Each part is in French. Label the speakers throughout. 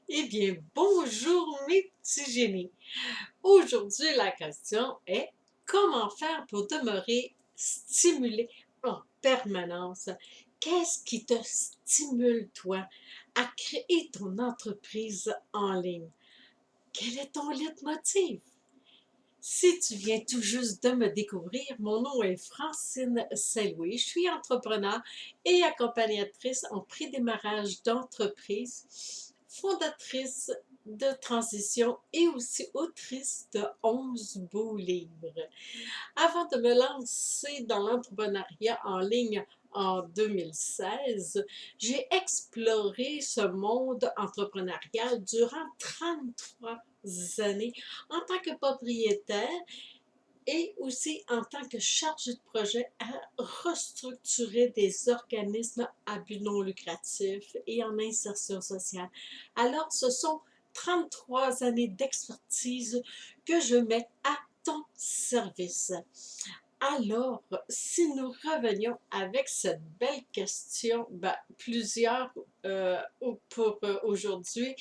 Speaker 1: Eh bien, bonjour mes petits génies. Aujourd'hui, la question est comment faire pour demeurer stimulé en permanence? Qu'est-ce qui te stimule, toi, à créer ton entreprise en ligne? Quel est ton leitmotiv? Si tu viens tout juste de me découvrir, mon nom est Francine Saint-Louis. Je suis entrepreneur et accompagnatrice en pré-démarrage d'entreprise, fondatrice de transition et aussi autrice de 11 beaux livres. Avant de me lancer dans l'entrepreneuriat en ligne en 2016, j'ai exploré ce monde entrepreneurial durant 33 années en tant que propriétaire et aussi en tant que chargé de projet à restructurer des organismes à but non lucratif et en insertion sociale. Alors, ce sont 33 années d'expertise que je mets à ton service. Alors, si nous revenions avec cette belle question, plusieurs pour aujourd'hui,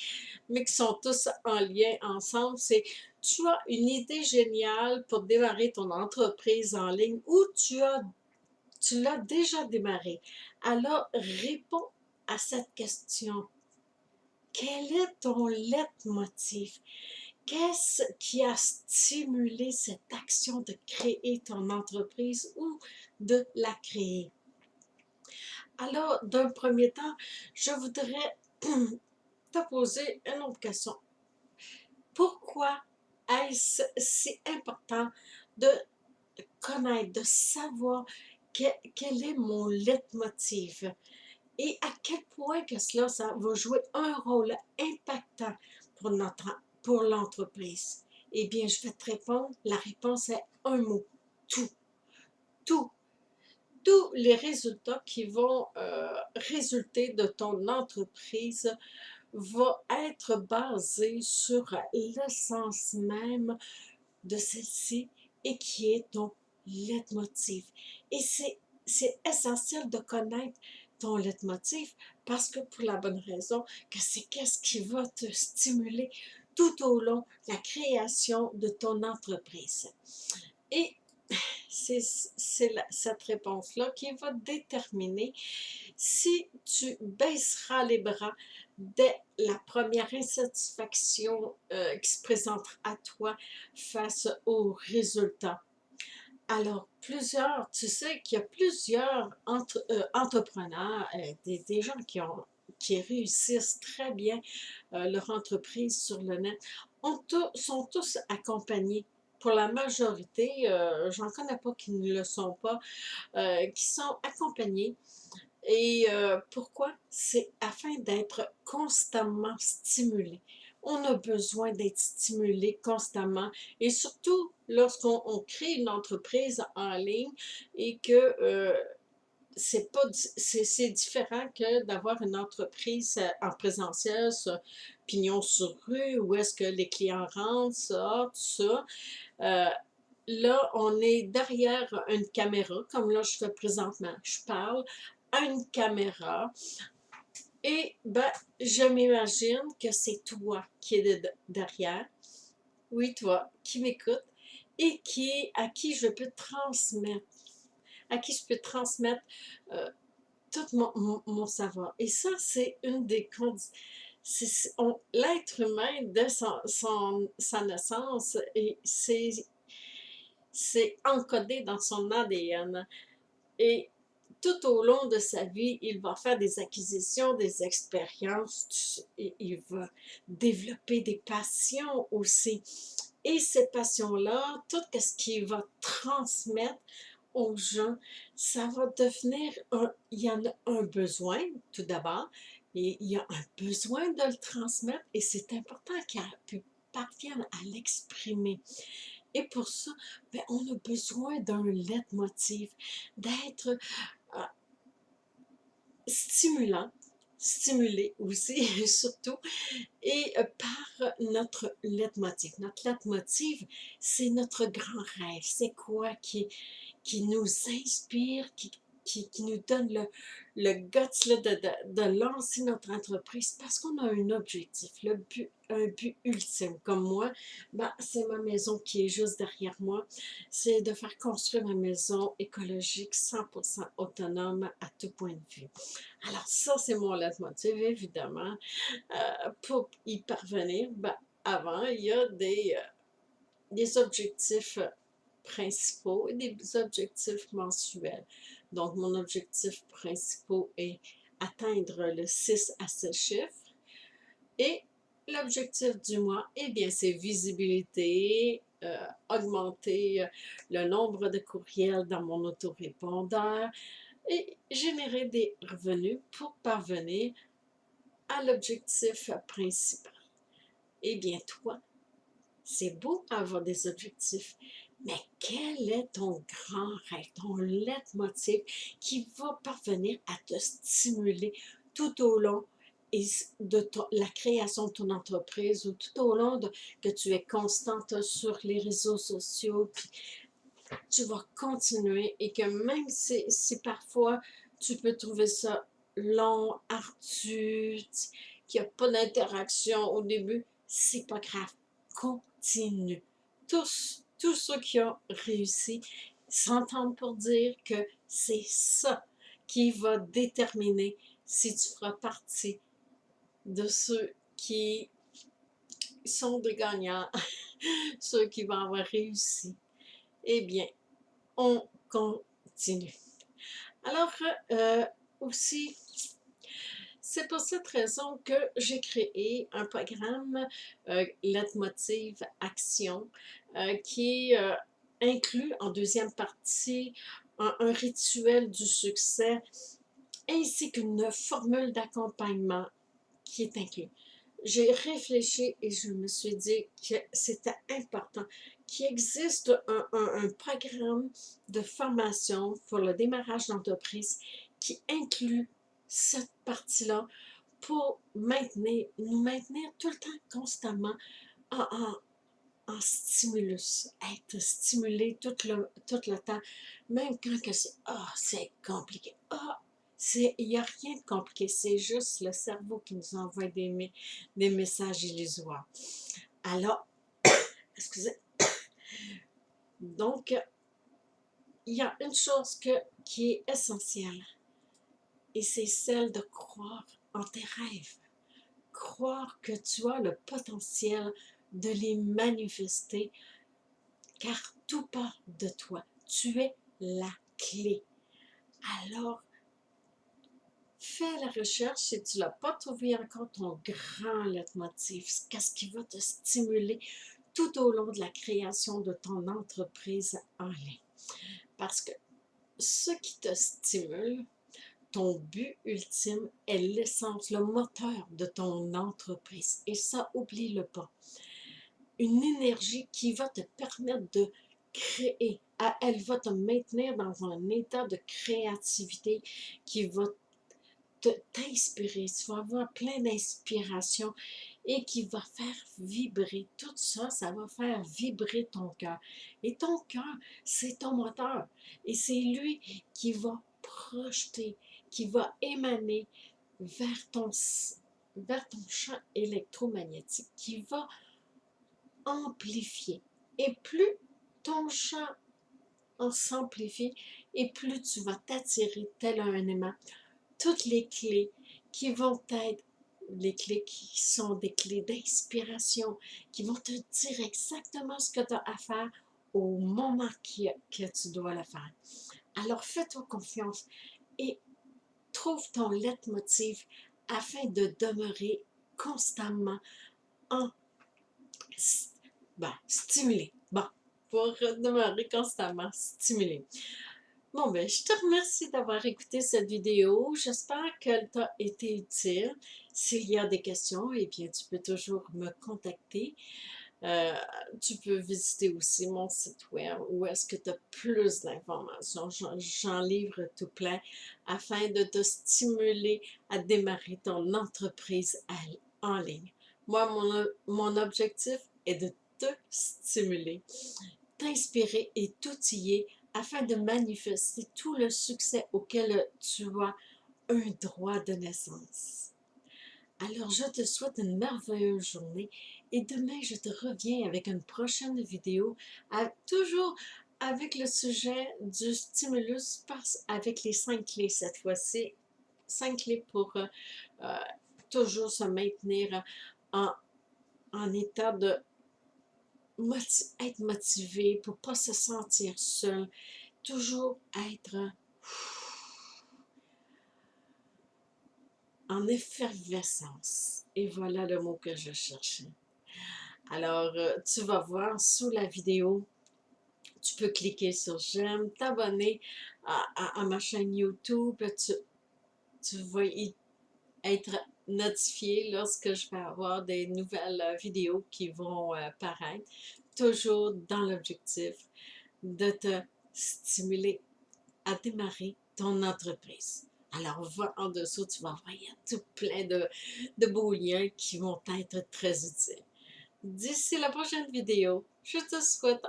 Speaker 1: mais qui sont tous en lien ensemble, c'est tu as une idée géniale pour démarrer ton entreprise en ligne ou tu l'as déjà démarré. Alors, réponds à cette question. Quel est ton leitmotiv? Qu'est-ce qui a stimulé cette action de créer ton entreprise ou de la créer? Alors, d'un premier temps, je voudrais te poser une autre question. Pourquoi est-ce si important de connaître, de savoir quel est mon leitmotiv et à quel point que cela ça va jouer un rôle impactant pour l'entreprise? Eh bien, je vais te répondre, la réponse est un mot, tout, tout. Tous les résultats qui vont résulter de ton entreprise vont être basés sur l'essence même de celle-ci et qui est ton leitmotiv. Et c'est essentiel de connaître ton leitmotiv parce que pour la bonne raison que c'est qu'est-ce qui va te stimuler tout au long de la création de ton entreprise. Et c'est cette réponse-là qui va déterminer si tu baisseras les bras dès la première insatisfaction qui se présente à toi face aux résultats. Alors, tu sais qu'il y a plusieurs entrepreneurs, des gens qui réussissent très bien leur entreprise sur le net, sont tous accompagnés. Pour la majorité, j'en connais pas qui ne le sont pas, qui sont accompagnés. Et pourquoi? C'est afin d'être constamment stimulé. On a besoin d'être stimulé constamment et surtout lorsqu'on crée une entreprise en ligne et que c'est différent que d'avoir une entreprise en présentiel, pignon sur rue, où est-ce que les clients rentrent, sortent, tout ça. Euh, Là, on est derrière une caméra, comme là je fais présentement. Je parle à une caméra et je m'imagine que c'est toi qui es derrière. Oui, toi, qui m'écoute et à qui je peux transmettre, à qui je peux transmettre euh, tout mon savoir. Et ça, c'est une des conditions. L'être humain, de sa naissance, et c'est encodé dans son ADN. Et tout au long de sa vie, il va faire des acquisitions, des expériences, et il va développer des passions aussi. Et ces passions-là, tout ce qu'il va transmettre aux gens, ça va devenir il y en a un besoin, tout d'abord, et il y a un besoin de le transmettre, et c'est important qu'il parvienne à l'exprimer. Et pour ça, on a besoin d'un leitmotiv, d'être euh, stimulant, stimulé aussi, surtout, et par notre leitmotiv. Notre leitmotiv, c'est notre grand rêve. C'est quoi qui nous inspire, qui nous donne le guts là, de lancer notre entreprise parce qu'on a un objectif, un but ultime. Comme moi, ben, c'est ma maison qui est juste derrière moi. C'est de faire construire ma maison écologique 100% autonome à tout point de vue. Alors ça, c'est mon leitmotiv, évidemment. Pour y parvenir, ben, avant, il y a des objectifs principaux et des objectifs mensuels. Donc, mon objectif principal est atteindre le 6 à 7 chiffres. Et l'objectif du mois, eh bien, c'est visibilité, augmenter le nombre de courriels dans mon autorépondeur et générer des revenus pour parvenir à l'objectif principal. Eh bien, toi, c'est beau avoir des objectifs, mais quel est ton grand rêve, ton leitmotiv qui va parvenir à te stimuler tout au long de la création de ton entreprise ou tout au long que tu es constante sur les réseaux sociaux, puis tu vas continuer et que même si parfois tu peux trouver ça long, ardu, qu'il n'y a pas d'interaction au début, c'est pas grave. Continue. Tous ceux qui ont réussi s'entendent pour dire que c'est ça qui va déterminer si tu feras partie de ceux qui sont des gagnants, ceux qui vont avoir réussi. Eh bien, on continue. Alors, aussi, c'est pour cette raison que j'ai créé un programme Leitmotiv Action qui inclut en deuxième partie un rituel du succès ainsi qu'une formule d'accompagnement qui est inclus. J'ai réfléchi et je me suis dit que c'était important qu'il existe un programme de formation pour le démarrage d'entreprise qui inclut cette partie-là pour nous maintenir tout le temps constamment en, en, en stimulus, être stimulé tout le temps, même quand c'est compliqué, il n'y a rien de compliqué, c'est juste le cerveau qui nous envoie des messages illusoires. Alors, excusez, donc, il y a une chose qui est essentielle, et c'est celle de croire en tes rêves. Croire que tu as le potentiel de les manifester, car tout part de toi. Tu es la clé. Alors, fais la recherche si tu n'as pas trouvé encore ton grand leitmotiv, qu'est-ce qui va te stimuler tout au long de la création de ton entreprise en ligne. Parce que ce qui te stimule, ton but ultime est l'essence, le moteur de ton entreprise. Et ça, oublie-le pas. Une énergie qui va te permettre de créer. Elle va te maintenir dans un état de créativité qui va t'inspirer. Tu vas avoir plein d'inspiration et qui va faire vibrer. Tout ça, ça va faire vibrer ton cœur. Et ton cœur, c'est ton moteur. Et c'est lui qui va projeter, qui va émaner vers ton champ électromagnétique, qui va amplifier. Et plus ton champ s'amplifie, et plus tu vas t'attirer tel un aimant toutes les clés qui vont être les clés qui sont des clés d'inspiration, qui vont te dire exactement ce que tu as à faire au moment que tu dois le faire. Alors fais-toi confiance et trouve ton leitmotiv afin de demeurer constamment en stimulé. Bon, pour demeurer constamment stimulé. Bon, ben, je te remercie d'avoir écouté cette vidéo. J'espère qu'elle t'a été utile. S'il y a des questions, eh bien, tu peux toujours me contacter. Tu peux visiter aussi mon site web où est-ce que tu as plus d'informations. J'en livre tout plein afin de te stimuler à démarrer ton entreprise en ligne. Moi, mon objectif est de te stimuler, t'inspirer et t'outiller afin de manifester tout le succès auquel tu as un droit de naissance. Alors, je te souhaite une merveilleuse journée et demain, je te reviens avec une prochaine vidéo, toujours avec le sujet du stimulus, avec les 5 clés cette fois-ci. 5 clés pour euh, toujours se maintenir en, en état de être motivé, pour ne pas se sentir seul, toujours être en effervescence. Et voilà le mot que je cherchais. Alors, tu vas voir sous la vidéo, tu peux cliquer sur j'aime, t'abonner à ma chaîne YouTube. Tu vas être notifié lorsque je vais avoir des nouvelles vidéos qui vont paraître, toujours dans l'objectif de te stimuler à démarrer ton entreprise. Alors, va en dessous, tu vas voir, il y a tout plein de beaux liens qui vont être très utiles. D'ici la prochaine vidéo, je te souhaite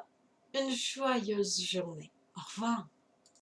Speaker 1: une joyeuse journée. Au revoir.